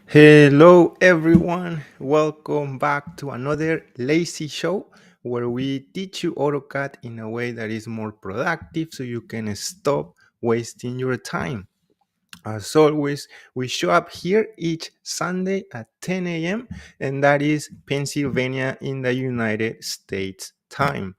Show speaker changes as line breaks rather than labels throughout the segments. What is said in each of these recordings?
Hello, everyone. Welcome back to another lazy show where we teach you AutoCAD in a way that is more productive so you can stop wasting your time. As always, we show up here each Sunday at 10 a.m., and that is Pennsylvania in the United States time.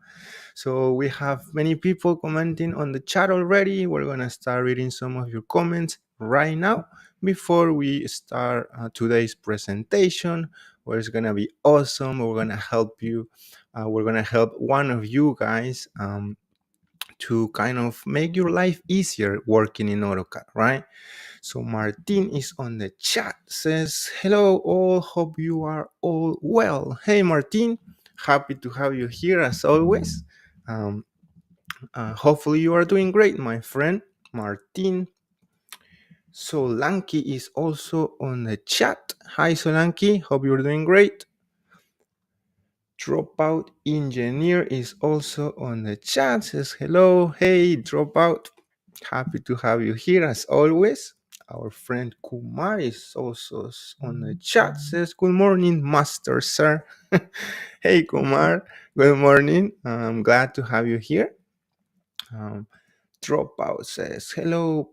So we have many people commenting on the chat already. We're going to start reading some of your comments right now before we start today's presentation, where it's going to be awesome. We're going to help you. We're going to help one of you guys to kind of make your life easier working in AutoCAD, right? So Martin is on the chat, says, hello all, hope you are all well. Hey Martin, happy to have you here as always. Um, Hopefully you are doing great, my friend. Martin Solanki is also on the chat. Hi Solanki, hope you're doing great. Dropout Engineer is also on the chat, says hello. Hey Dropout, happy to have you here as always. Our friend Kumar is also on the chat, says good morning master sir. Hey Kumar, good morning. I'm glad to have you here. Dropout says hello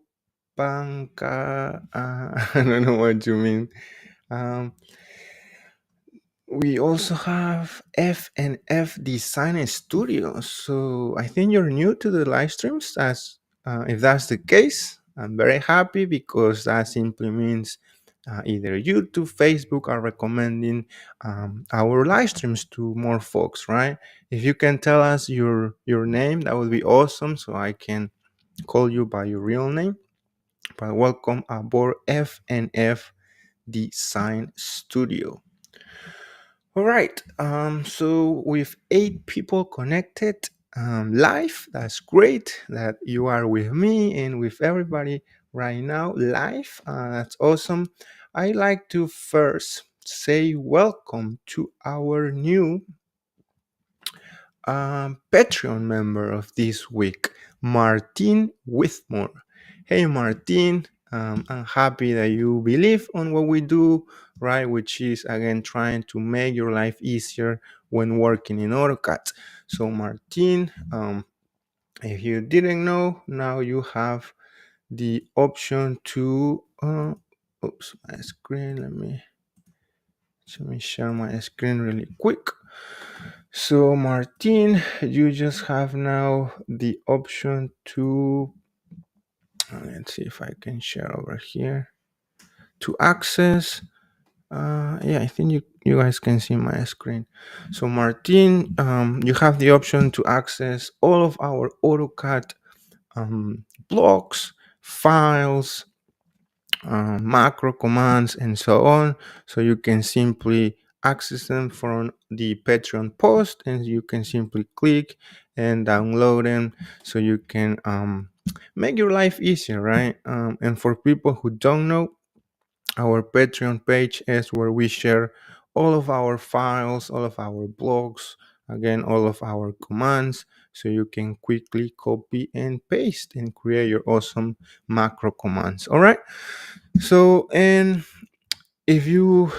Panka. I don't know what you mean. um, we also have F and F Design Studio. So I think you're new to the live streams. As if that's the case, I'm very happy because that simply means either YouTube, Facebook are recommending our live streams to more folks, right? If you can tell us your name, that would be awesome, so I can call you by your real name. But welcome aboard F and F Design Studio. All right. So with 8 people connected live, that's great that you are with me and with everybody right now live. That's awesome. I like to first say welcome to our new Patreon member of this week, Martin Withmore. Hey, Martin, I'm happy that you believe on what we do, right? Which is, again, trying to make your life easier when working in AutoCAD. So, Martin, if you didn't know, now you have the option to, oops, my screen, let me share my screen really quick. So Martin, you just have now the option to, let's see if I can share over here, to access, yeah, I think you guys can see my screen. So Martin, you have the option to access all of our AutoCAD blocks, files, macro commands, and so on. So you can simply access them from the Patreon post, and you can simply click and download them so you can make your life easier, right? And for people who don't know, our Patreon page is where we share all of our files, all of our blogs, again, all of our commands, so you can quickly copy and paste and create your awesome macro commands. All right. So, and if you,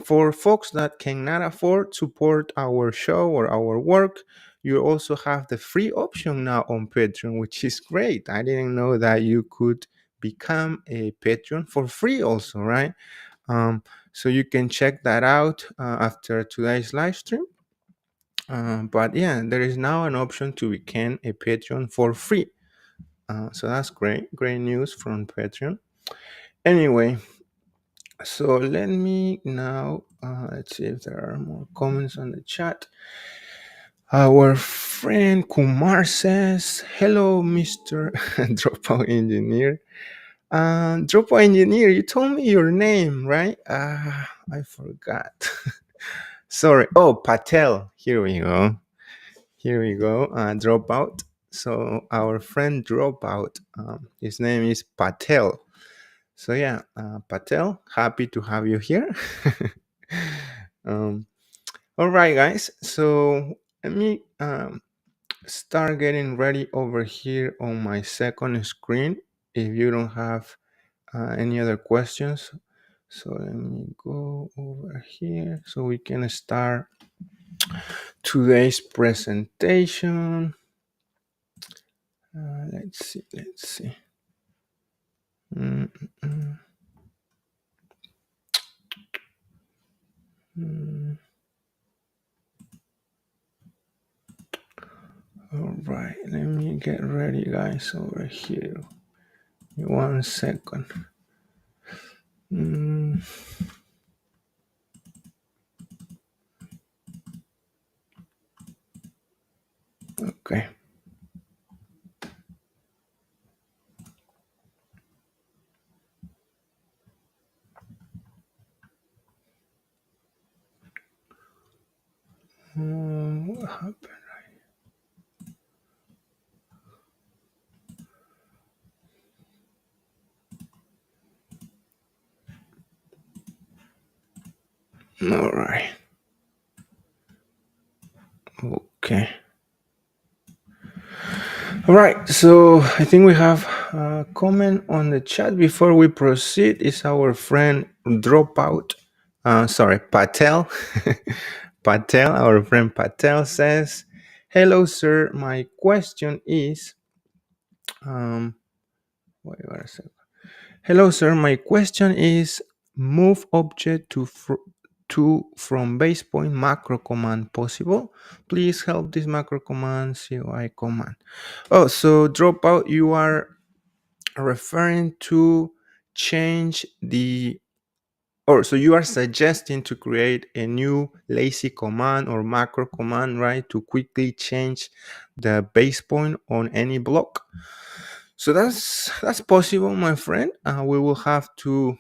for folks that cannot afford support our show or our work, you also have the free option now on Patreon, which is great. I didn't know that you could become a Patreon for free also, right? So you can check that out after today's live stream. But yeah, there is now an option to become a Patreon for free. So that's great news from Patreon. Anyway, so let me now, let's see if there are more comments on the chat. Our friend Kumar says, hello, Mr. Dropout Engineer. Dropout Engineer, you told me your name, right? I forgot. Sorry. Oh, Patel. Here we go. Dropout. So our friend Dropout, his name is Patel. So yeah, Patel, happy to have you here. um, all right, guys. So let me start getting ready over here on my second screen. If you don't have any other questions, So let me go over here so we can start today's presentation. Let's see. Mm, mm, mm. All right, let me get ready, guys, over here. 1 second. Mm, okay. What happened? All right. Okay. All right. So I think we have a comment on the chat before we proceed. Is our friend Dropout? Sorry, Patel. Patel, our friend Patel says, "Hello, sir. My question is, wait a second. Hello, sir. My question is, move object to from base point macro command possible? Please help this macro command COI command." Oh, so Dropout, you are referring to change the, or so you are suggesting to create a new lazy command or macro command, right, to quickly change the base point on any block. So that's possible, my friend. We will have to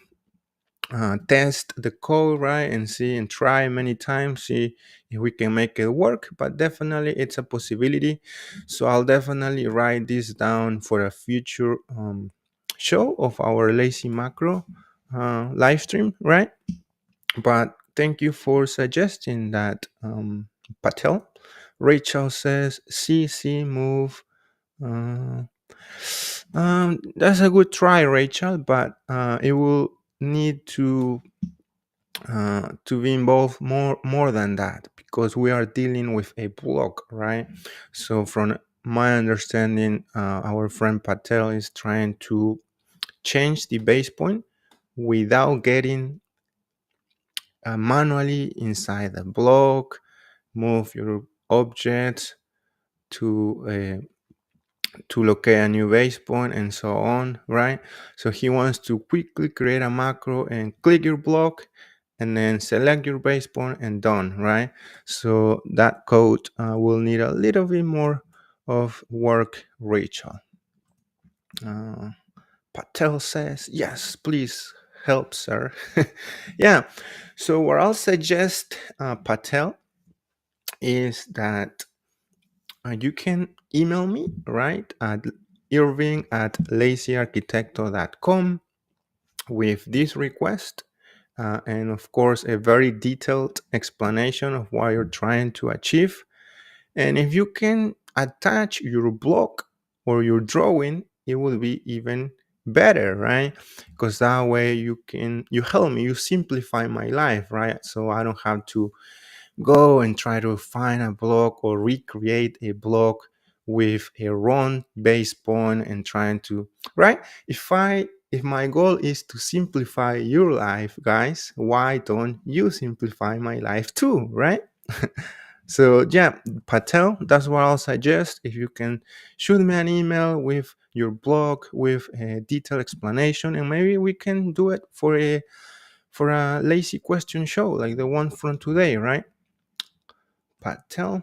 test the code, right, and see and try many times, see if we can make it work. But definitely it's a possibility, so I'll definitely write this down for a future show of our lazy macro live stream, right? But thank you for suggesting that, Patel. Rachel says CC move. uh, that's a good try, Rachel, but it will need to be involved more than that, because we are dealing with a block, right? So from my understanding, our friend Patel is trying to change the base point without getting manually inside the block, move your objects to locate a new base point and so on, right? So he wants to quickly create a macro and click your block and then select your base point and done, right? So that code will need a little bit more of work, Rachel. Patel says, yes, please help, sir. Yeah. So what I'll suggest, Patel, is that you can email me, right, at Irving at lazyarquitecto.com with this request. And of course, a very detailed explanation of what you're trying to achieve. And if you can attach your block or your drawing, it will be even better, right? Because that way you help me, you simplify my life, right? So I don't have to go and try to find a block or recreate a block with a wrong base point and trying to, right? If my goal is to simplify your life, guys, why don't you simplify my life too, right? So yeah, Patel, that's what I'll suggest. If you can shoot me an email with your blog with a detailed explanation, and maybe we can do it for a lazy question show like the one from today, right? Patel.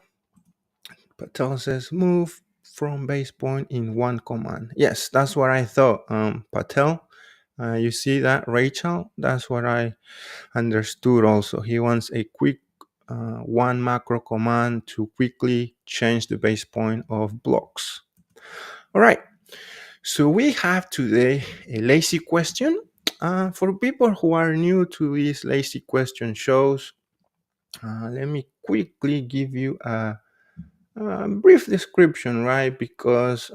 Patel says move from base point in one command. Yes, that's what I thought. Patel, you see that, Rachel? That's what I understood also. He wants a quick one macro command to quickly change the base point of blocks. All right. So we have today a lazy question. For people who are new to these lazy question shows, let me quickly give you a brief description, right? Because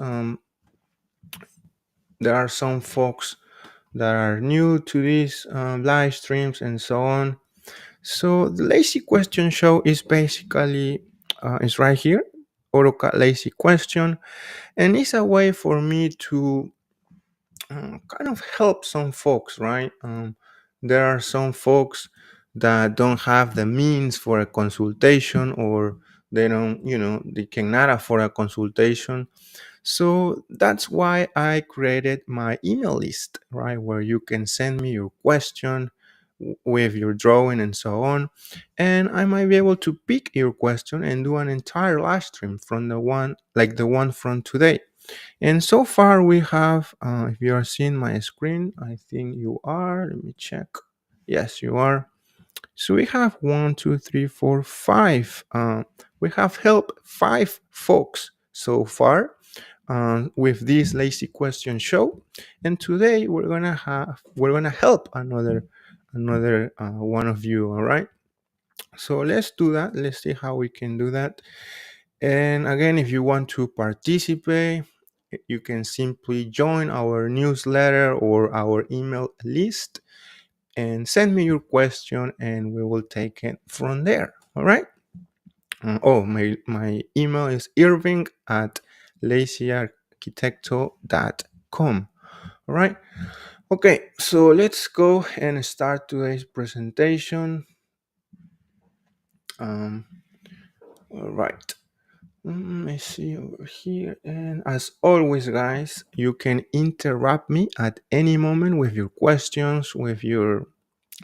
there are some folks that are new to these live streams and so on. So the lazy question show is basically is right here, AutoCAD lazy question, and it's a way for me to kind of help some folks, right? There are some folks that don't have the means for a consultation, or they don't, they cannot afford a consultation. So that's why I created my email list, right? Where you can send me your question with your drawing and so on. And I might be able to pick your question and do an entire live stream from the one, like the one from today. And so far we have, if you are seeing my screen, I think you are. Let me check. Yes, you are. So we have one, two, three, four, five. We have helped five folks so far with this lazy question show, and today we're gonna help another one of you. All right. So let's do that. Let's see how we can do that. And again, if you want to participate, you can simply join our newsletter or our email list and send me your question, and we will take it from there. All right. My email is Irving at lazyarquitecto.com. All right. Okay. So let's go and start today's presentation. Um, all right. Let me see over here. And as always, guys, you can interrupt me at any moment with your questions, with your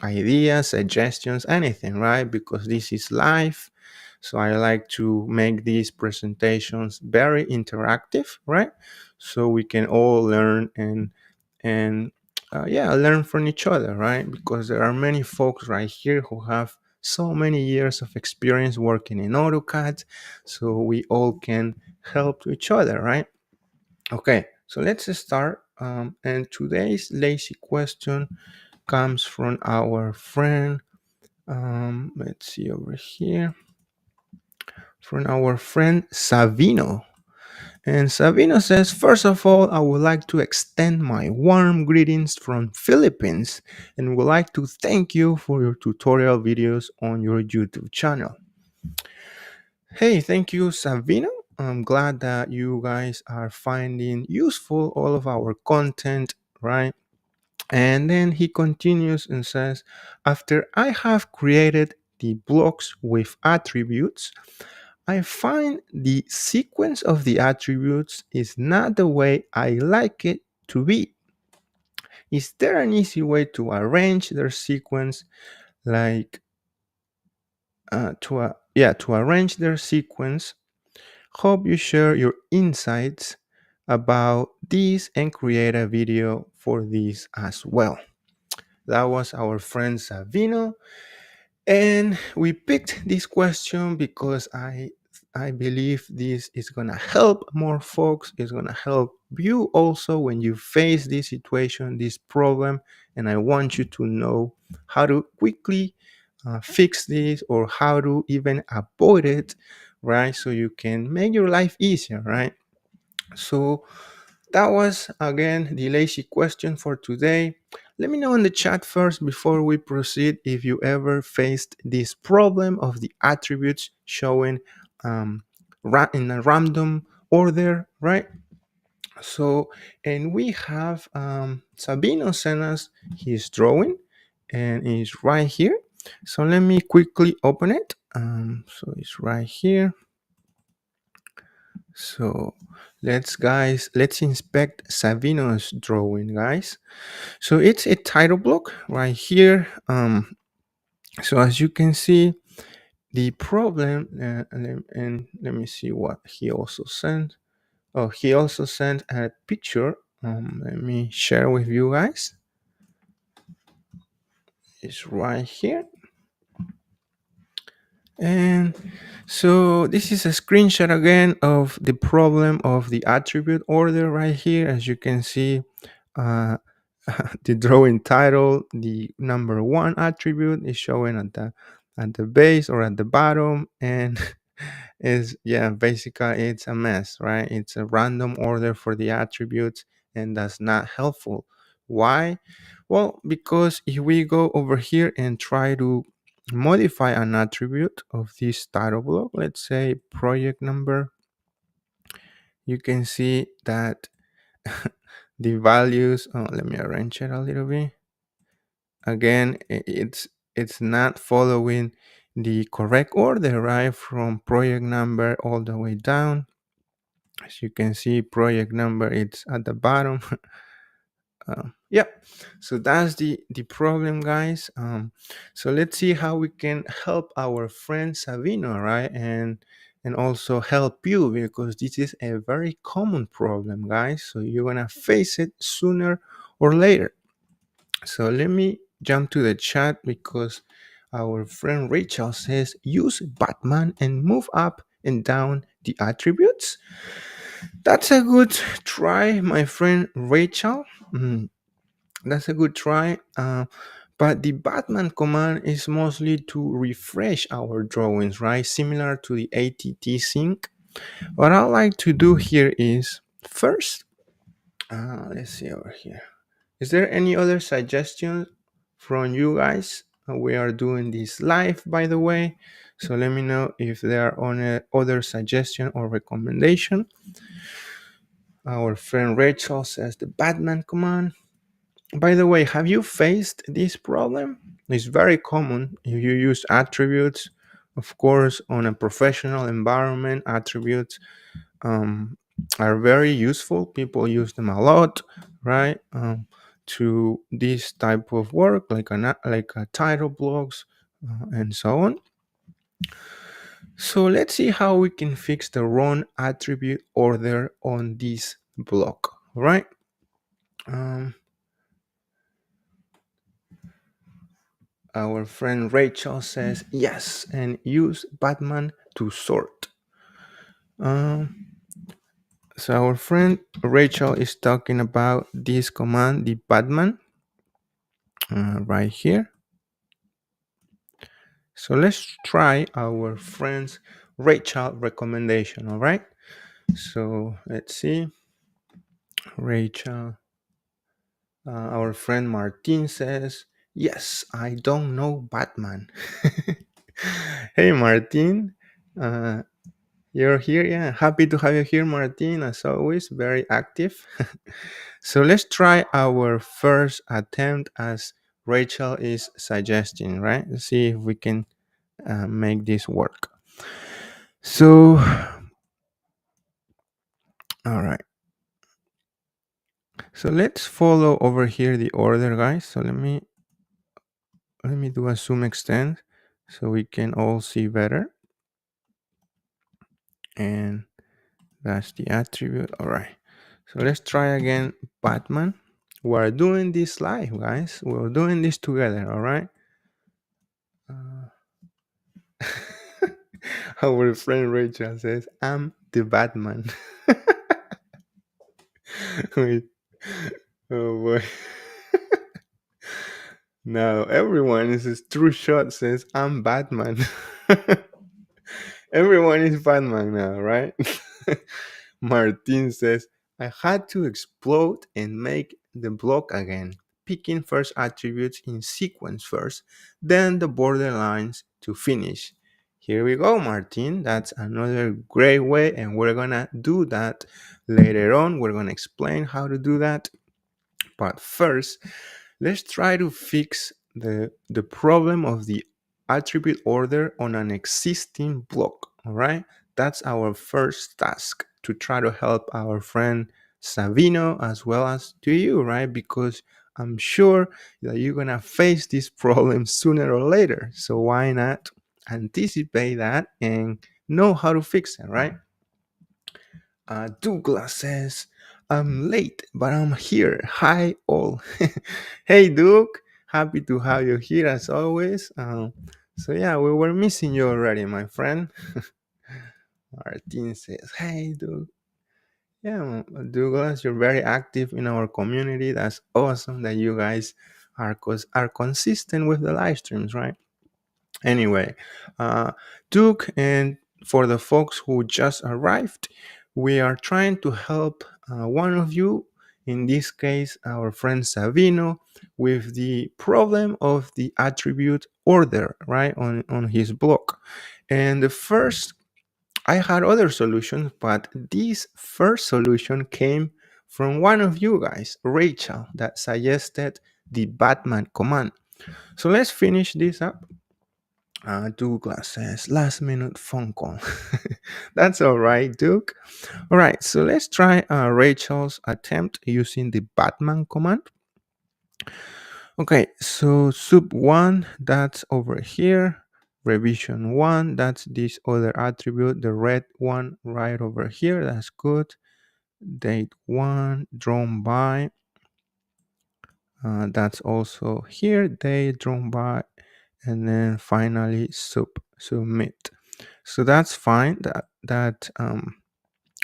ideas, suggestions, anything, right? Because this is live. So I like to make these presentations very interactive, right? So we can all learn and yeah, learn from each other, right? Because there are many folks right here who have so many years of experience working in AutoCAD, so we all can help each other, right? Okay, so let's start. And today's lazy question comes from our friend. Let's see over here, from our friend Savino. And Savino says, first of all, I would like to extend my warm greetings from Philippines and would like to thank you for your tutorial videos on your YouTube channel. Hey, thank you, Savino. I'm glad that you guys are finding useful all of our content, right? And then he continues and says, after I have created the blocks with attributes, I find the sequence of the attributes is not the way I like it to be. Is there an easy way to arrange their sequence, like to arrange their sequence? Hope you share your insights about this and create a video for this as well. That was our friend Savino. And we picked this question because I believe this is gonna help more folks. It's gonna help you also when you face this situation, this problem, and I want you to know how to quickly fix this or how to even avoid it, right? So you can make your life easier, right? So that was again the lazy question for today. Let me know in the chat first before we proceed if you ever faced this problem of the attributes showing in a random order, right? So, and we have Sabino sent us his drawing and it's right here. So let me quickly open it. So it's right here. So let's inspect Savino's drawing, guys. So it's a title block right here. So as you can see, the problem, and let me see what he also sent. Oh, he also sent a picture. Let me share with you guys. It's right here. And so this is a screenshot again of the problem of the attribute order right here. As you can see, uh, the drawing title, the number one attribute is showing at the base or at the bottom, and is basically it's a mess, right? It's a random order for the attributes, and that's not helpful Why? Well, because if we go over here and try to modify an attribute of this title block, let's say project number, you can see that the values, let me arrange it a little bit. Again, it's not following the correct order, right? From project number all the way down. As you can see, project number it's at the bottom. Yeah, so that's the problem, guys. So let's see how we can help our friend Savino, right? And also help you, because this is a very common problem, guys. So you're gonna face it sooner or later. So let me jump to the chat, because our friend Rachel says use Batman and move up and down the attributes. That's a good try, my friend Rachel. That's a good try. But the Batman command is mostly to refresh our drawings, right? Similar to the ATT sync. What I like to do here is first, let's see over here. Is there any other suggestions from you guys? We are doing this live, by the way. So let me know if there are other suggestion or recommendation. Our friend Rachel says the Batman command. By the way, have you faced this problem? It's very common if you use attributes. Of course, on a professional environment, attributes um, are very useful. People use them a lot, right? To this type of work, like a title blocks and so on. So let's see how we can fix the wrong attribute order on this block, right? Um, Our friend Rachel says yes, and use Batman to sort. Um, so our friend Rachel is talking about this command, the Batman, right here. So let's try our friend's Rachel recommendation, all right? So let's see. Rachel, our friend Martin says, yes, I don't know Batman. Hey, Martin. Uh, You're here, yeah. Happy to have you here, Martin, as always, very active. So let's try our first attempt as Rachel is suggesting, right? Let's see if we can make this work. So, all right. So let's follow over here the order, guys. So let me do a zoom extend so we can all see better. And that's the attribute. All right. So let's try again, Batman. We're doing this live, guys. We're doing this together, all right? Our friend Rachel says, I'm the Batman. Wait. Oh boy. Now everyone is a true shot says, I'm Batman. Everyone is Batman now, right? Martin says, I had to explode and make the block again, picking first attributes in sequence first, then the borderlines to finish. Here we go, Martin. That's another great way, and we're gonna do that later on. We're gonna explain how to do that. But first, let's try to fix the problem of the attribute order on an existing block. All right, that's our first task, to try to help our friend Savino as well as to you, right? Because I'm sure that you're gonna face this problem sooner or later. So why not anticipate that and know how to fix it, right? Douglas says, I'm late, but I'm here. Hi, all. Hey, Duke. Happy to have you here as always. So, yeah, we were missing you already, my friend. Martin says, hey, Duke. Yeah, Douglas, you're very active in our community. That's awesome that you guys are consistent with the live streams, right? Anyway, uh, Duke, and for the folks who just arrived, we are trying to help one of you In this case, our friend Savino with the problem of the attribute order, right, on his blog. And the first, I had other solutions, but this first solution came from one of you guys, Rachel, that suggested the Batman command. So let's finish this up. Douglas says, last minute phone call. That's all right, Duke. All right, so let's try Rachel's attempt using the Batman command. Okay, so sub 1, that's over here. Revision 1, that's this other attribute, the red one right over here. That's good. Date 1, drawn by. That's also here, date drawn by. And then finally submit. So that's fine. That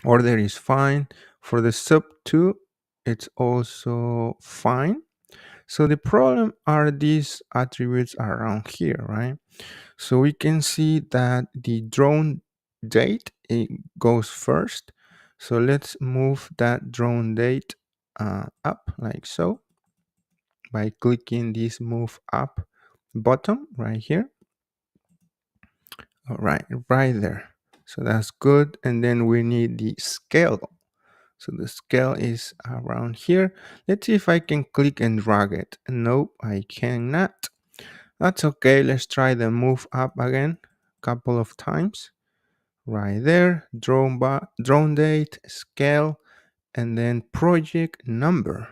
order is fine. For the sub 2, it's also fine. So the problem are these attributes around here, right? So we can see that the drawn date, it goes first. So let's move that drawn date up like so by clicking this move up button right here. All right, right there. So that's good. And then we need the scale. So the scale is around here. Let's see if I can click and drag it. Nope, I cannot. That's okay. Let's try the move up again a couple of times. Right there, drawn date, scale, and then project number.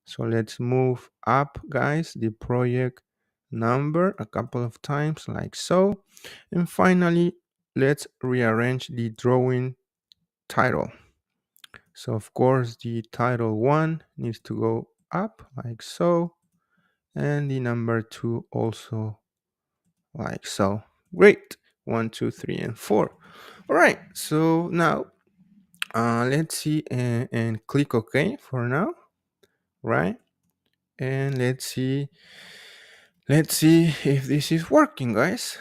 So let's move up, guys, the project number a couple of times like so. And finally, let's rearrange the drawing title. So of course the title 1 needs to go up like so, and the number 2 also like so. Great. 1, 2, 3, and 4. All right, so now let's see and click OK for now, right? And let's see if this is working, guys.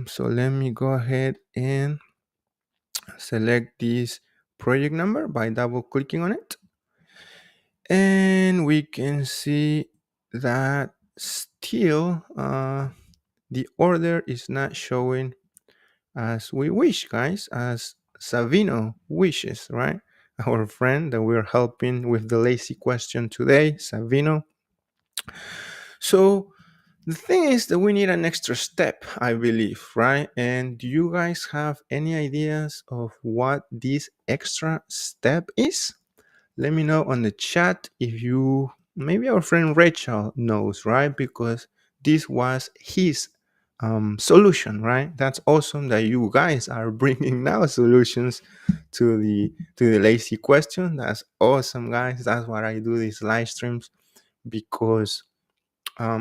So let me go ahead and select this project number by double clicking on it, and we can see that still the order is not showing as we wish, guys, as Savino wishes, right? Our friend that we're helping with the lazy question today, Savino. So the thing is that we need an extra step, I believe, right? And do you guys have any ideas of what this extra step is? Let me know on the chat if you, maybe our friend Rachel knows, right? Because this was his solution, right? That's awesome that you guys are bringing now solutions to the lazy question. That's awesome, guys. That's why I do these live streams, because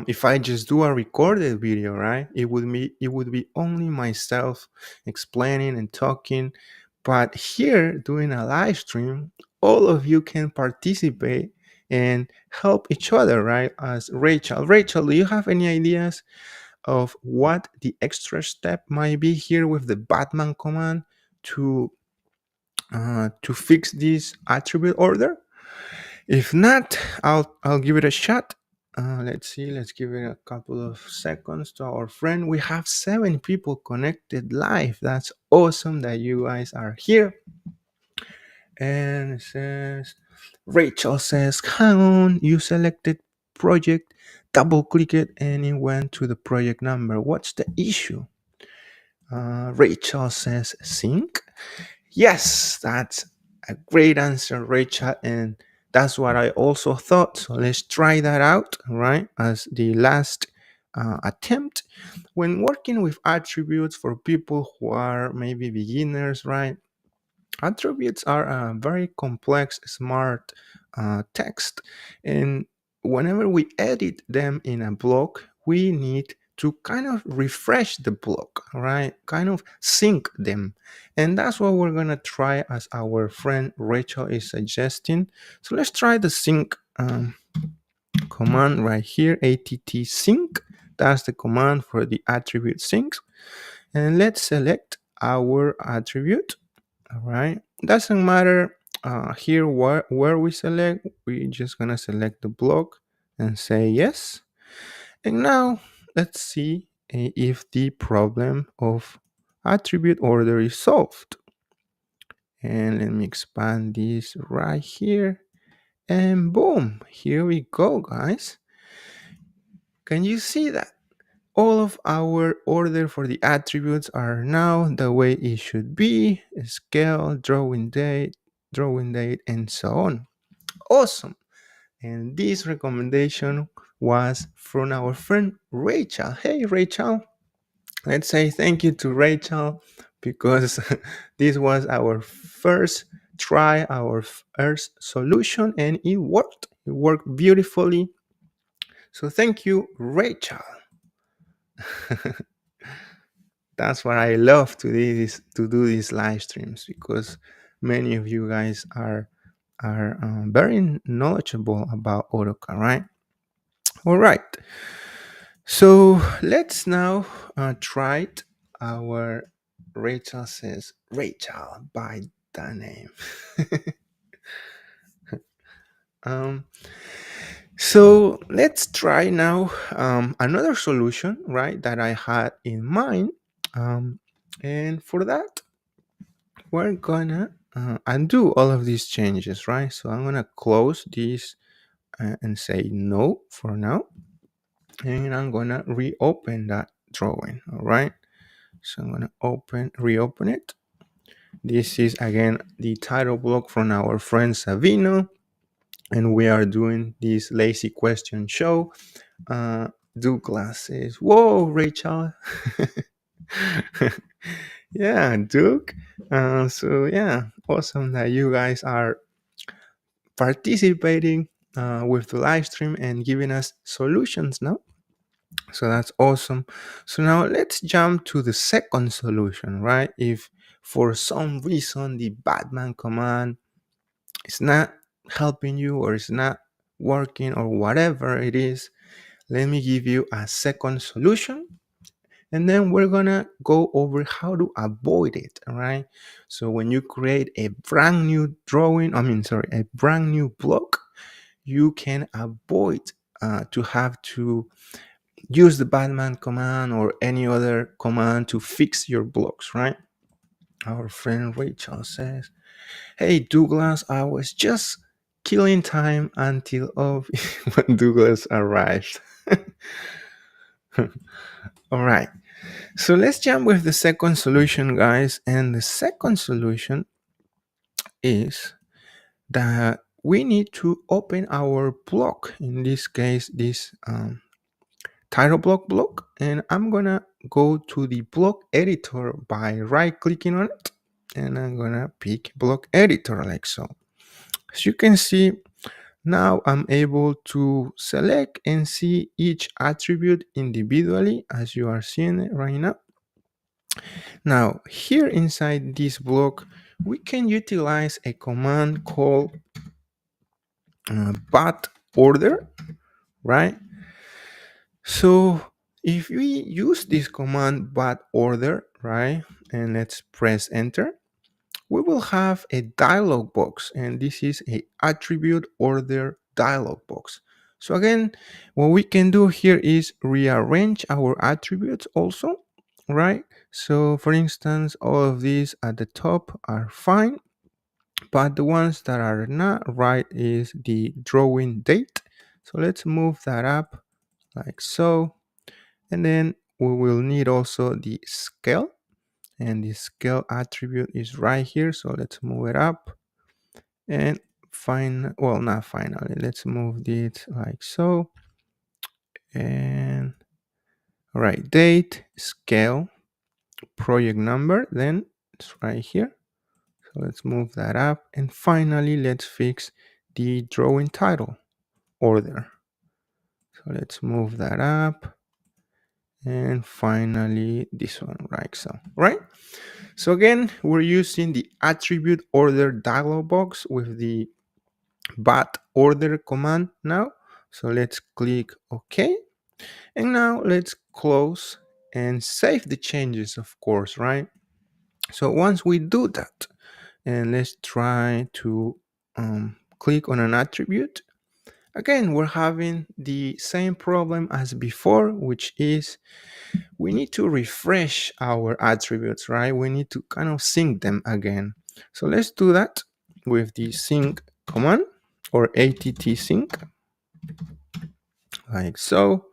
if I just do a recorded video, right, it would be only myself explaining and talking. But here, doing a live stream, all of you can participate and help each other, right? As Rachel, do you have any ideas of what the extra step might be here with the Batman command to fix this attribute order? If not, I'll give it a shot. Let's see. Let's give it a couple of seconds to our friend. We have 7 people connected live. That's awesome that you guys are here. And it says, Rachel says, hang on, you selected project, double click it, and it went to the project number. What's the issue? Rachel says, sync. Yes, that's a great answer, Rachel. And that's what I also thought. So let's try that out, right? As the last attempt. When working with attributes for people who are maybe beginners, right? Attributes are a very complex, smart text. And whenever we edit them in a block, we need to kind of refresh the block, right? Kind of sync them. And that's what we're going to try, as our friend Rachel is suggesting. So let's try the sync command right here, att sync. That's the command for the attribute sync. And let's select our attribute. All right. Doesn't matter Here where we select, we just gonna select the block and say yes. And now let's see if the problem of attribute order is solved. And let me expand this right here. And boom, here we go, guys. Can you see that? All of our order for the attributes are now the way it should be: scale, drawing date, and so on. Awesome. And this recommendation was from our friend Rachel. Hey, Rachel. Let's say thank you to Rachel because this was our first try, our first solution, and it worked. It worked beautifully. So thank you, Rachel. That's what I love to do these live streams, because many of you guys are very knowledgeable about AutoCAD, right? All right. So let's now try it. Our Rachel says, Rachel by the name. um, so let's try now another solution, right, that I had in mind. And for that, we're gonna undo all of these changes, right? So I'm gonna close this and say no for now. And I'm gonna reopen that drawing, all right? So I'm gonna reopen it. This is again the title block from our friend Savino, and we are doing this lazy question show. Douglas says, "Whoa, Rachel!" Yeah, Duke. So yeah, awesome that you guys are participating with the live stream and giving us solutions now. So that's awesome. So now let's jump to the second solution, right? If for some reason the Batman command is not helping you, or it's not working, or whatever it is, let me give you a second solution. And then we're gonna go over how to avoid it, all right? So when you create a brand new a brand new block, you can avoid to have to use the Batman command or any other command to fix your blocks, right? Our friend Rachel says, "Hey Douglas, I was just killing time until of when Douglas arrived." All right. So let's jump with the second solution, guys. And the second solution is that we need to open our block. In this case, this title block, and I'm gonna go to the block editor by right clicking on it, and I'm gonna pick block editor like so. As you can see, now I'm able to select and see each attribute individually, as you are seeing it right now. Now here inside this block, we can utilize a command called Batorder, right? So if we use this command Batorder, right, and let's press enter, we will have a dialog box, and this is a attribute order dialog box. So again, what we can do here is rearrange our attributes also, right? So for instance, all of these at the top are fine, but the ones that are not right is the drawing date. So let's move that up like so. And then we will need also the scale, and the scale attribute is right here. So let's move it up and not finally, let's move it like so. And all right, date, scale, project number, then it's right here. So let's move that up. And finally, let's fix the drawing title order. So let's move that up. And finally, this one, right? So again, we're using the attribute order dialog box with the Batorder command now. So let's click OK. And now let's close and save the changes, of course, right? So once we do that, and let's try to click on an attribute. Again, we're having the same problem as before, which is we need to refresh our attributes, right? We need to kind of sync them again. So let's do that with the sync command, or att sync, like so.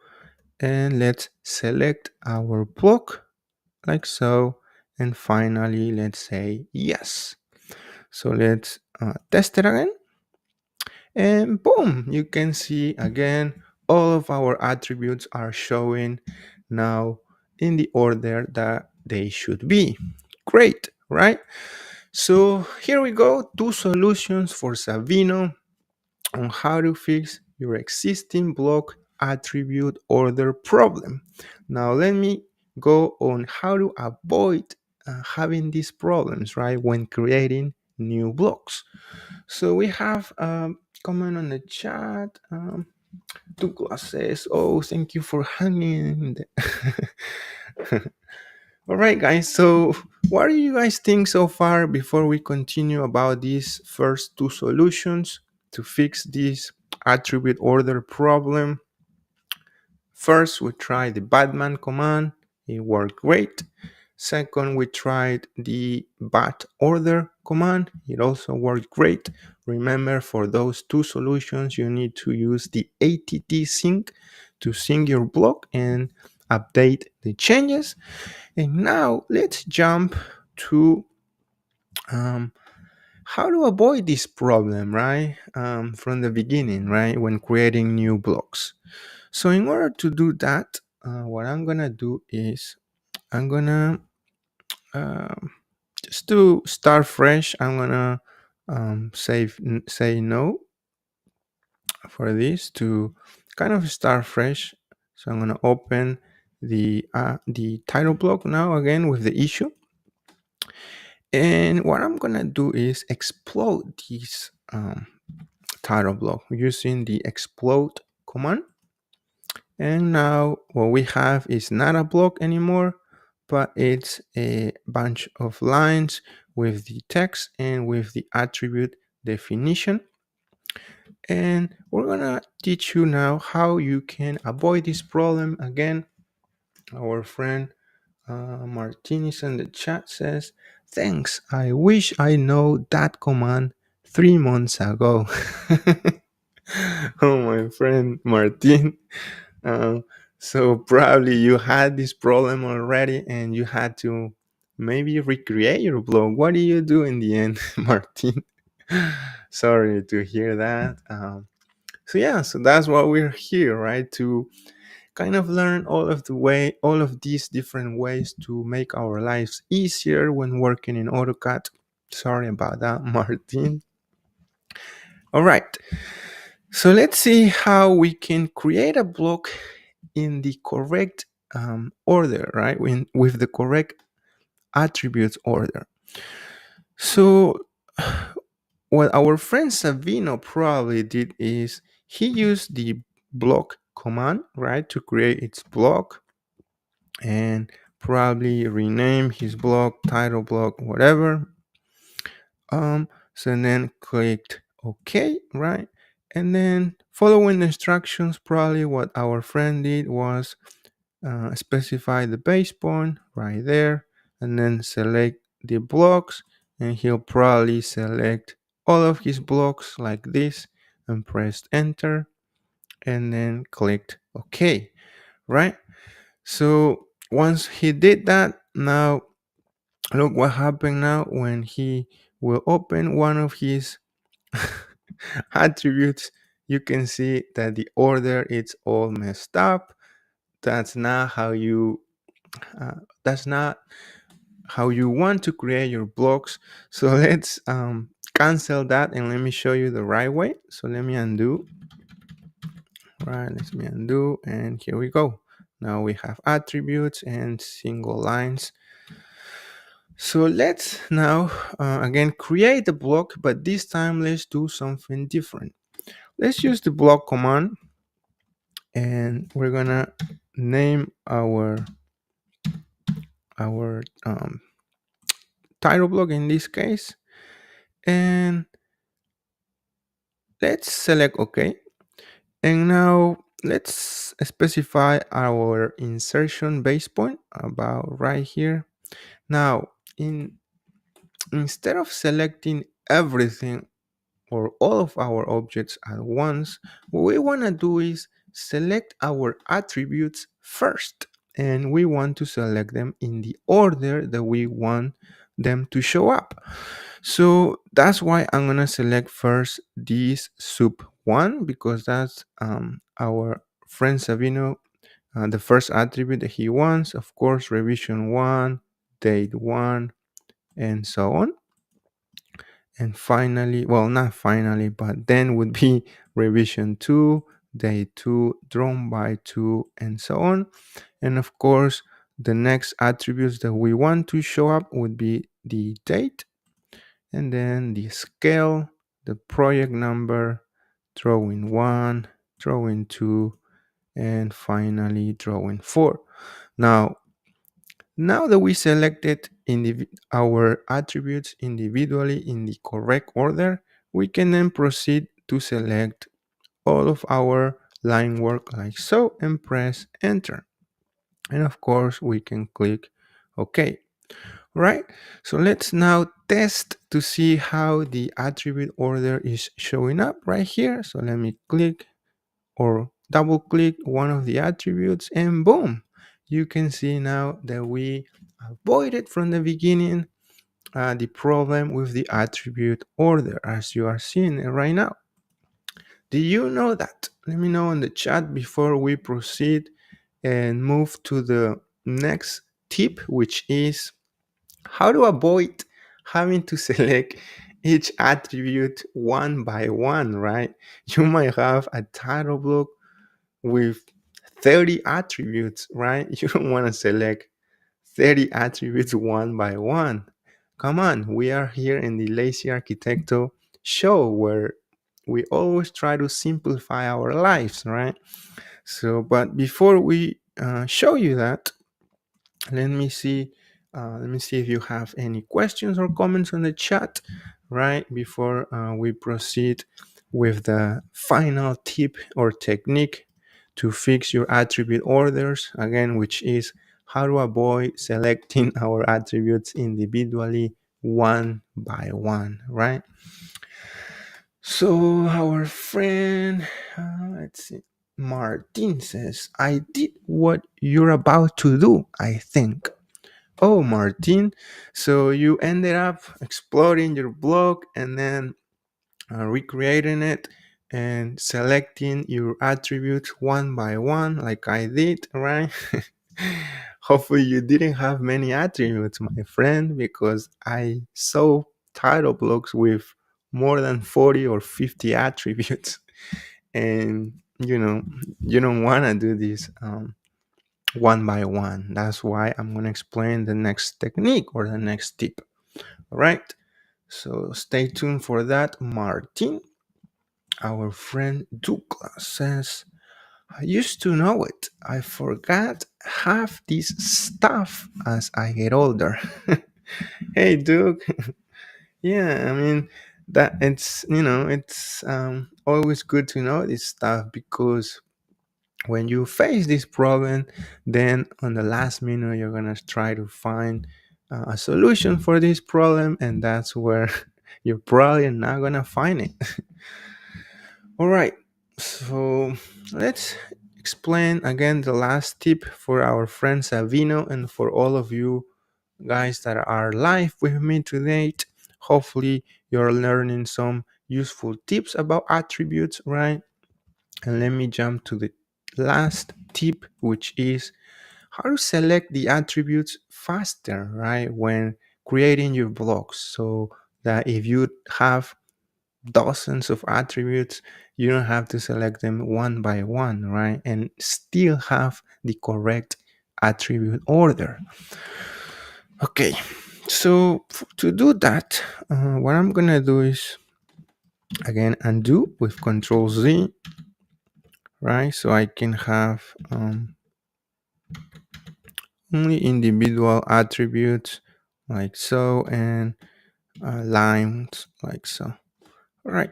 And let's select our block like so. And finally, let's say yes. So let's test it again. And boom, you can see again, all of our attributes are showing now in the order that they should be. Great, right? So here we go, 2 solutions for Savino on how to fix your existing block attribute order problem. Now let me go on how to avoid having these problems, right, when creating new blocks. So we have a comment on the chat. Douglas says, "Oh, thank you for hanging." All right, guys. So, what do you guys think so far before we continue about these first 2 solutions to fix this attribute order problem? First, we tried the Batman command. It worked great. Second, we tried the Batorder command. It also worked great. Remember, for those 2 solutions, you need to use the att sync to sync your block and update the changes. And now let's jump to how to avoid this problem, right? From the beginning, right? When creating new blocks. So in order to do that, what I'm gonna do is I'm gonna just to start fresh. I'm gonna say no for this to kind of start fresh. So I'm gonna open the title block now again with the issue. And what I'm gonna do is explode this title block using the explode command. And now what we have is not a block anymore, but it's a bunch of lines with the text and with the attribute definition. And we're gonna teach you now how you can avoid this problem. Again, our friend Martinez in the chat says, "Thanks, I wish I know that command 3 months ago." Oh, my friend Martin. Uh, so probably you had this problem already and you had to maybe recreate your blog. What do you do in the end, Martin? Sorry to hear that. So yeah, so that's why we're here, right? To kind of learn all of these different ways to make our lives easier when working in AutoCAD. Sorry about that, Martin. All right. So let's see how we can create a block in the correct order, right? With the correct attributes order. So what our friend Savino probably did is he used the block command, right, to create its block and probably rename his block, title block, whatever. So then clicked OK, right? And then following the instructions, probably what our friend did was specify the base point right there, and then select the blocks, and he'll probably select all of his blocks like this and pressed enter and then clicked OK, right? So once he did that, now look what happened now when he will open one of his attributes. You can see that the order is all messed up. That's not how you that's not how you want to create your blocks. So let's cancel that and let me show you the right way. So let me undo. Right, let me undo, and here we go. Now we have attributes and single lines. So let's now again create the block, but this time let's do something different. Let's use the block command, and we're gonna name our title block in this case, And let's select OK. And now let's specify our insertion base point about right here. Now, instead of selecting everything or all of our objects at once, what we want to do is select our attributes first. And we want to select them in the order that we want them to show up. So that's why I'm going to select first this sub one, because that's our friend Sabino, the first attribute that he wants. Of course, revision one, date one, and so on. And finally, well, not finally, but then would be revision 2, day 2, drawn by 2, and so on. And of course, the next attributes that we want to show up would be the date, and then the scale, the project number, drawing 1, drawing 2, and finally drawing 4. Now that we selected our attributes individually in the correct order, we can then proceed to select all of our line work like so and press enter. And of course, we can click OK. Right? So let's now test to see how the attribute order is showing up right here. So let me click or double click one of the attributes, and boom, you can see now that we avoided from the beginning the problem with the attribute order, as you are seeing it right now. Do you know that? Let me know in the chat before we proceed and move to the next tip, which is how to avoid having to select each attribute one by one, right? You might have a title block with 30 attributes, right? You don't want to select 30 attributes one by one. Come on, we are here in the Lazy Arquitecto show where we always try to simplify our lives, right? So, but before we show you that, let me see. Let me see if you have any questions or comments on the chat, right? Before we proceed with the final tip or technique to fix your attribute orders, again, which is how to avoid selecting our attributes individually one by one, right? So our friend, let's see, Martin says, I did what you're about to do, I think. Oh, Martin, so you ended up exploring your blog and then recreating it and selecting your attributes one by one, like I did, right? Hopefully, you didn't have many attributes, my friend, because I saw title blocks with more than 40 or 50 attributes. And you don't want to do this one by one. That's why I'm going to explain the next technique or the next tip. All right. So stay tuned for that. Martin, our friend Douglas says, I used to know it. I forgot half this stuff as I get older. Hey, Duke. Yeah, I mean, that it's always good to know this stuff, because when you face this problem, then on the last minute you're gonna try to find a solution for this problem, and that's where you're probably not gonna find it. All right, so let's explain again the last tip for our friend Savino and for all of you guys that are live with me today. Hopefully you're learning some useful tips about attributes, right? And let me jump to the last tip, which is how to select the attributes faster, right? When creating your blocks, so that if you have dozens of attributes, you don't have to select them one by one, right? And still have the correct attribute order. Okay, so to do that, what I'm gonna do is again undo with Control Z, right? So I can have only individual attributes like so, and lines like so. All right.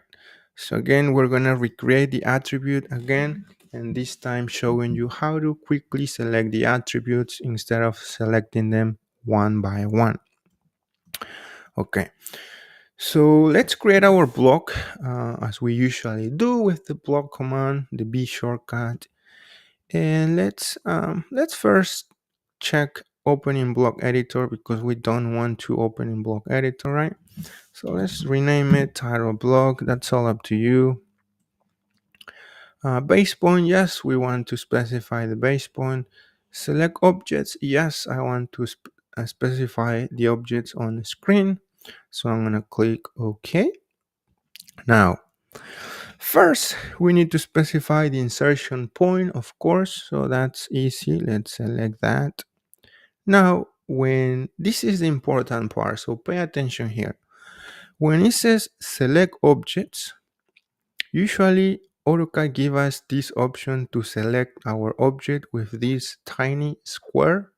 So again, we're gonna recreate the attribute again, and this time showing you how to quickly select the attributes instead of selecting them one by one. Okay. So let's create our block as we usually do with the block command, the B shortcut, and let's first check opening block editor because we don't want to open in block editor, right? So let's rename it title block. That's all up to you. Base point, yes, we want to specify the base point. Select objects, yes, I want to specify the objects on the screen. So I'm gonna click OK. Now, first, we need to specify the insertion point, of course, so that's easy. Let's select that. Now, when this is the important part, so pay attention here. When it says select objects, usually AutoCAD gives us this option to select our object with this tiny square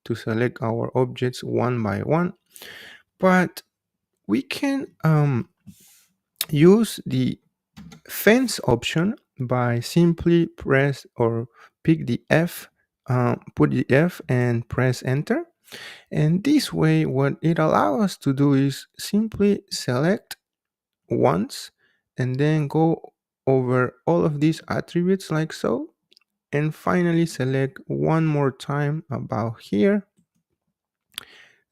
to select our objects one by one. But we can use the fence option by simply press or pick the F, put the F and press enter. And this way, what it allows us to do is simply select once and then go over all of these attributes like so, and finally select one more time about here.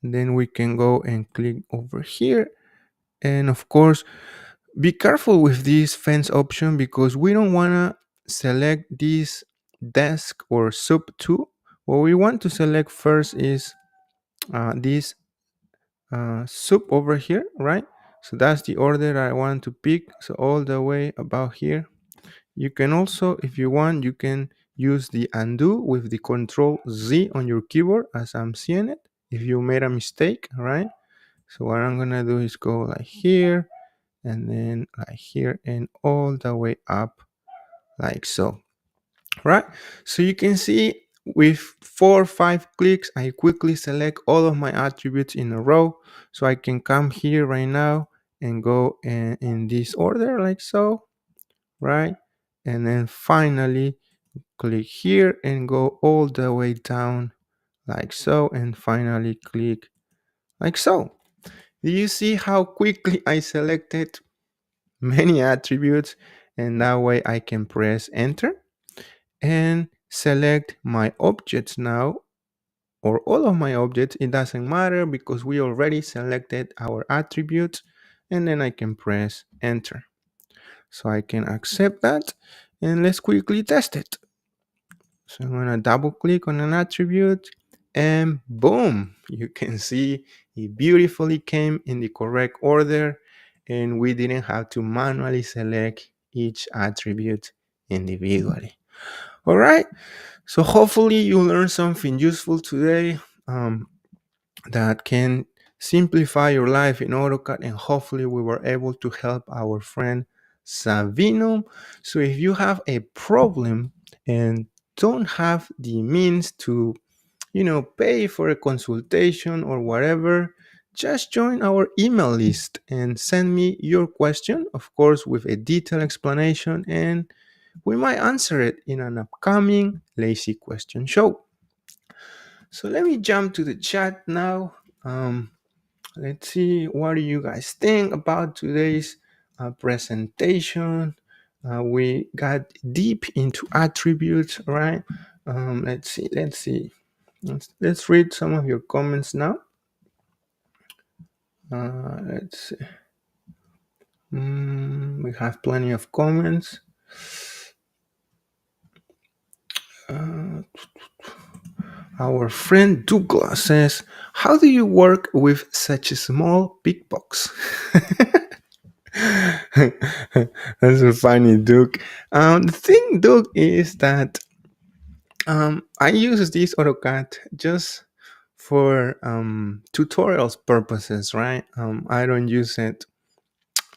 Then we can go and click over here, and of course be careful with this fence option because we don't want to select this desk or sub 2. What we want to select first is this sub over here, right? So that's the order I want to pick. So all the way about here. You can also, if you want, you can use the undo with the Control Z on your keyboard as I'm seeing it. If you made a mistake, right? So what I'm gonna do is go like here and then like here and all the way up like so, right? So you can see with 4 or 5 clicks, I quickly select all of my attributes in a row. So I can come here right now and go in this order like so, right? And then finally click here and go all the way down like so, and finally click like so. Do you see how quickly I selected many attributes? And that way I can press enter and select my objects now, or all of my objects. It doesn't matter because we already selected our attributes, and then I can press enter. So I can accept that, and let's quickly test it. So I'm gonna double click on an attribute and boom, you can see it beautifully came in the correct order, and we didn't have to manually select each attribute individually. All right, so hopefully you learned something useful today that can simplify your life in AutoCAD, and hopefully we were able to help our friend Savino. So if you have a problem and don't have the means to pay for a consultation or whatever, just join our email list and send me your question, of course with a detailed explanation, and we might answer it in an upcoming lazy question show. So let me jump to the chat now. Let's see, what do you guys think about today's presentation? We got deep into attributes, right? Let's see. Let's read some of your comments now. Let's see. We have plenty of comments. Our friend Douglas says, how do you work with such a small big box? That's a funny, Duke. The thing, Duke, is that I use this AutoCAD just for tutorials purposes, right? I don't use it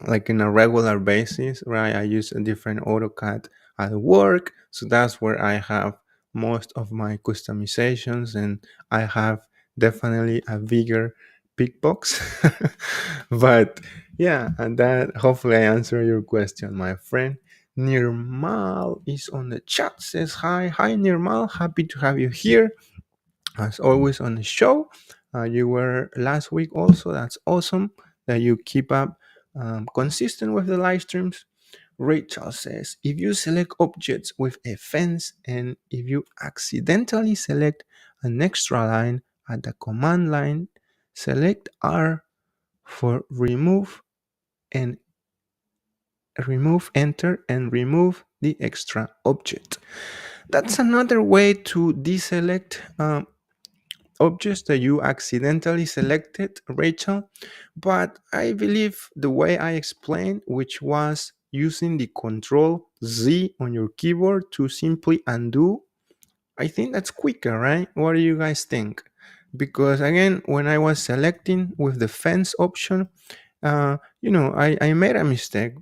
like in a regular basis, right? I use a different AutoCAD at work, so that's where I have most of my customizations, and I have definitely a bigger big box. But yeah, and that hopefully I answer your question, my friend. Nirmal is on the chat, says hi Nirmal, happy to have you here as always on the show. You were last week also. That's awesome that you keep up consistent with the live streams. Rachel says, if you select objects with a fence and if you accidentally select an extra line at the command line, select R for and remove enter and remove the extra object. That's another way to deselect objects that you accidentally selected, Rachel. But I believe the way I explained, which was using the Control Z on your keyboard to simply undo, I think that's quicker, right? What do you guys think? Because again, when I was selecting with the fence option, I made a mistake.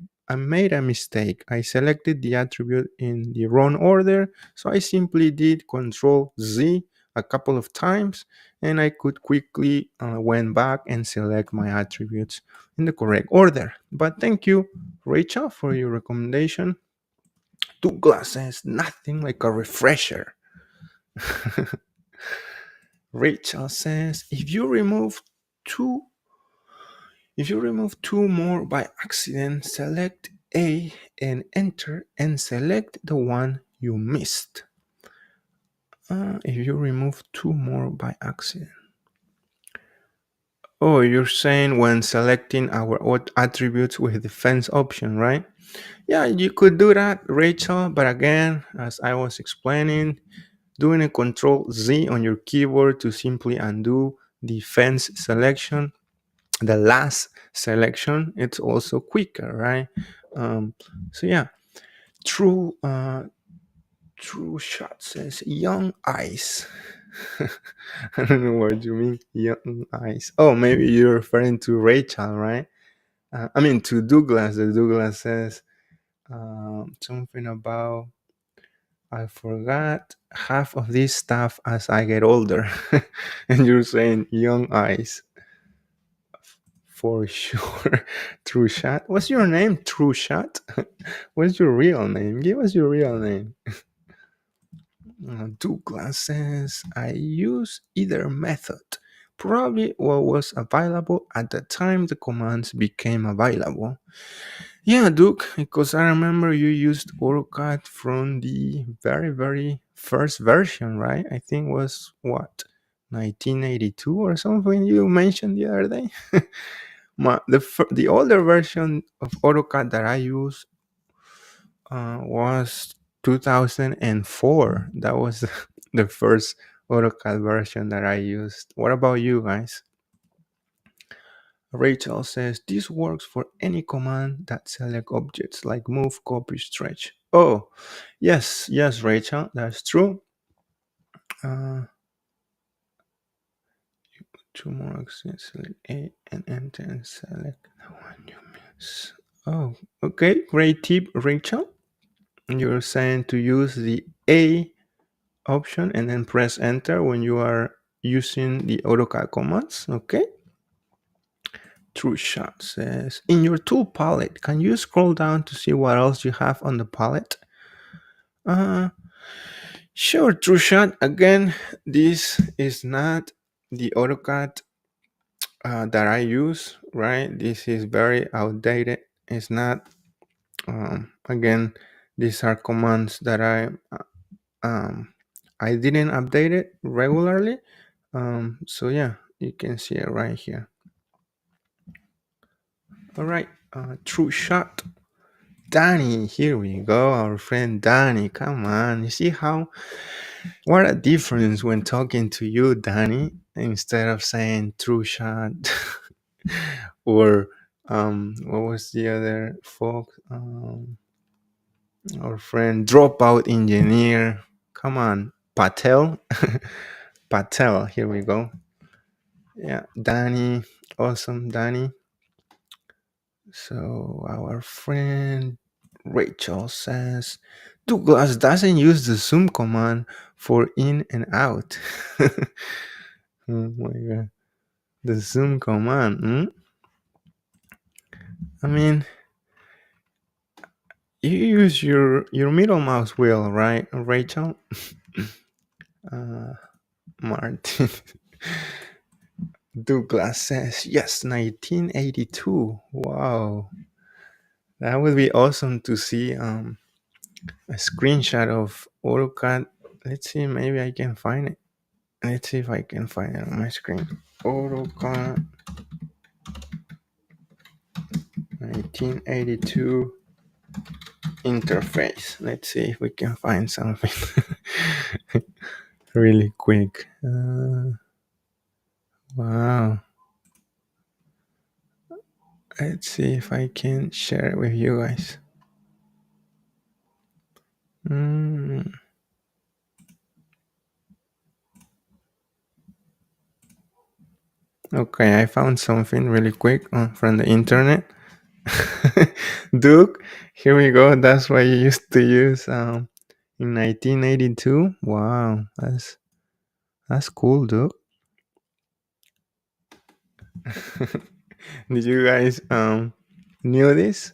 I selected the attribute in the wrong order. So I simply did Control Z a couple of times and I could quickly went back and select my attributes in the correct order. But thank you, Rachel, for your recommendation. Two glasses, nothing like a refresher. Rachel says, two if you remove two more by accident, select A and enter and select the one you missed. If you remove two more by accident. Oh, you're saying when selecting our attributes with the fence option, right? Yeah, you could do that, Rachel. But again, as I was explaining, doing a Control Z on your keyboard to simply undo the fence selection, the last selection, it's also quicker, right? So yeah, true true shot says young eyes. I don't know what you mean, young eyes. Oh, maybe you're referring to Rachel, right? I mean to Douglas. The Douglas says something about I forgot half of this stuff as I get older. And you're saying young eyes. For sure. True Shot. What's your name? True Shot? What's your real name? Give us your real name. Two classes. I use either method. Probably what was available at the time the commands became available. Yeah, Duke, because I remember you used AutoCAD from the very, very first version, right? I think was what, 1982 or something you mentioned the other day? The older version of AutoCAD that I use was 2004. That was the first AutoCAD version that I used. What about you guys? Rachel says this works for any command that select objects like move, copy, stretch. Oh, yes, Rachel, that's true. Two more actions, select A and enter and select the one you miss. Oh, okay, great tip, Rachel. You're saying to use the A option and then press enter when you are using the AutoCAD commands. Okay. True Shot says, in your tool palette, can you scroll down to see what else you have on the palette? Sure, True Shot. Again, this is not the AutoCAD that I use, right? This is very outdated. It's not, again, these are commands that I didn't update it regularly. So yeah, you can see it right here. All right, True Shot. Danny, here we go, our friend Danny. Come on, you see what a difference when talking to you, Danny, instead of saying True Shot or what was the other folk? Our friend Dropout Engineer. Come on, Patel. Patel, here we go. Yeah, Danny, awesome, Danny. So our friend Rachel says Douglas doesn't use the zoom command for in and out. Oh my god. The zoom command. I mean, you use your middle mouse wheel, right, Rachel? Uh, Martin Douglas says yes, 1982. Wow, that would be awesome to see. A screenshot of AutoCAD. Let's see, maybe I can find it. Let's see if I can find it on my screen. AutoCAD 1982 interface. Let's see if we can find something really quick. Wow. Let's see if I can share it with you guys. Okay, I found something really quick from the internet. Duke, here we go. That's what you used to use in 1982. Wow, that's cool, Duke. Did you guys knew this?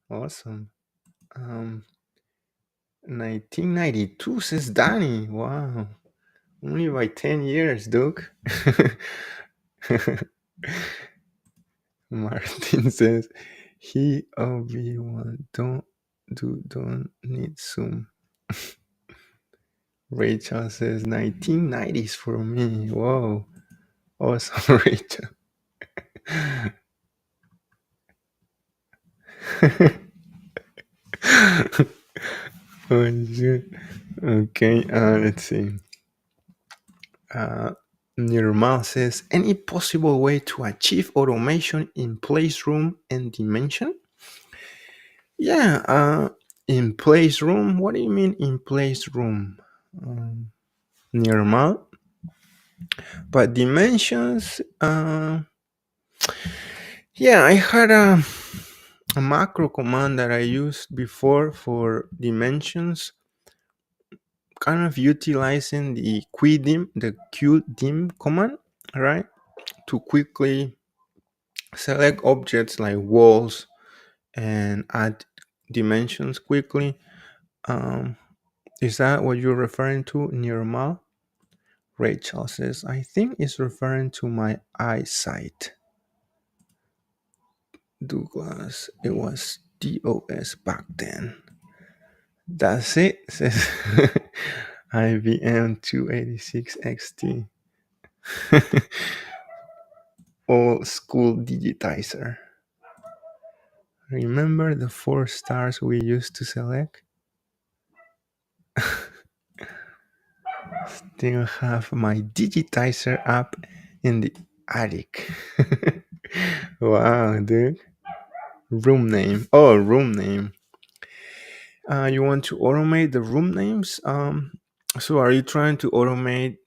Awesome. 1992 says Danny. Wow, only by 10 years, Duke. Martin says he Obi-Wan don't need zoom. Rachel says 1990s for me. Whoa. Awesome, Rachel. Oh, shit. Okay, let's see. Nirmal says, any possible way to achieve automation in place room and dimension? Yeah, in place room. What do you mean in place room? Nirmal? But dimensions, yeah, I had a macro command that I used before for dimensions, kind of utilizing the qdim command, right? To quickly select objects like walls and add dimensions quickly. Is that what you're referring to, Nirmal? Rachel says, I think it's referring to my eyesight. Douglas, it was DOS back then. That's it, says IBM 286 XT. Old school digitizer. Remember the 4 stars we used to select? Still have my digitizer app in the attic. Wow, dude. Room name. Oh, room name. You want to automate the room names? So are you trying to automate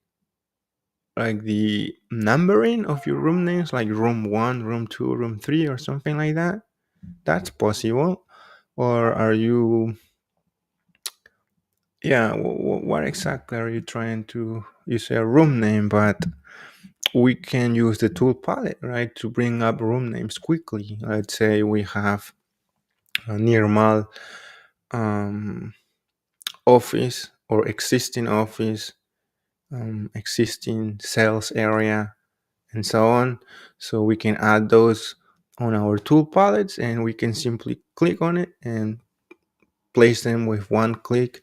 like the numbering of your room names, like room 1, room 2, room 3, or something like that? That's possible. Or are you, yeah, what exactly are you trying to, you say a room name, but we can use the tool palette, right, to bring up room names quickly. Let's say we have a normal office or existing office, existing sales area, and so on. So we can add those on our tool palettes, and we can simply click on it and place them with one click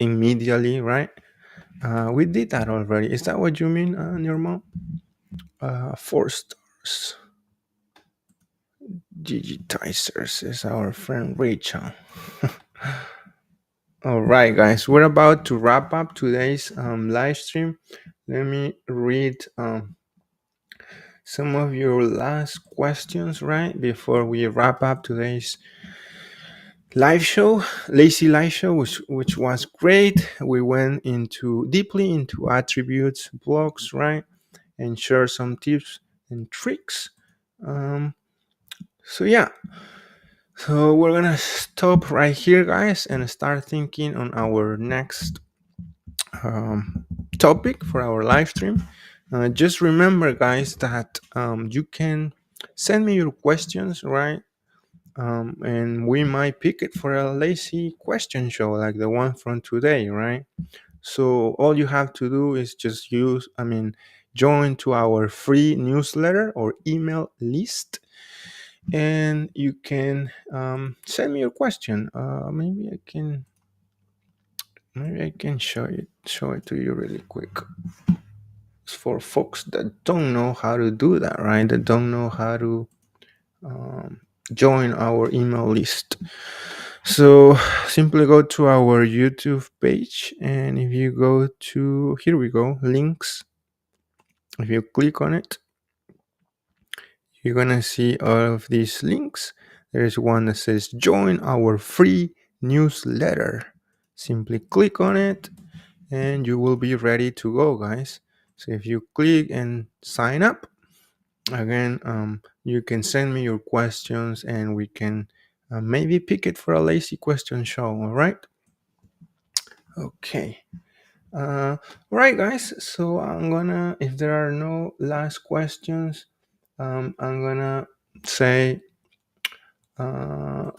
immediately, right? We did that already. Is that what you mean, Nirmal? 4 stars. Digitizers is our friend Rachel. All right, guys, we're about to wrap up today's live stream. Let me read some of your last questions, right, before we wrap up today's live show, lazy live show, which was great. We went deeply into attributes, blocks, right, and share some tips and tricks. So yeah, so we're gonna stop right here, guys, and start thinking on our next topic for our live stream. Just remember, guys, that you can send me your questions, right? And we might pick it for a lazy question show like the one from today, right? So all you have to do is just join to our free newsletter or email list, and you can send me your question. Maybe I can show it to you really quick. It's for folks that don't know how to do that, right? That don't know how to um, join our email list. So simply go to our YouTube page, and if you go to, here we go, links. If you click on it, you're gonna see all of these links. There's one that says join our free newsletter. Simply click on it and you will be ready to go, guys. So if you click and sign up, again, you can send me your questions and we can maybe pick it for a lazy question show. All right. Okay. All right, guys. So I'm gonna, if there are no last questions, I'm gonna say uh,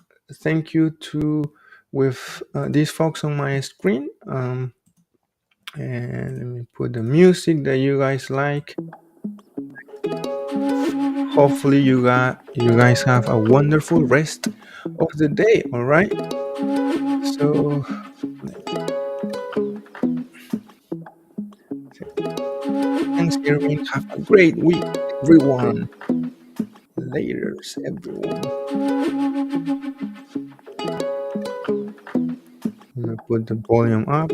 thank you to with these folks on my screen. And let me put the music that you guys like. Hopefully you guys have a wonderful rest of the day. All right. So thanks, Irving. Have a great week, everyone. Laters, everyone. I'm gonna put the volume up.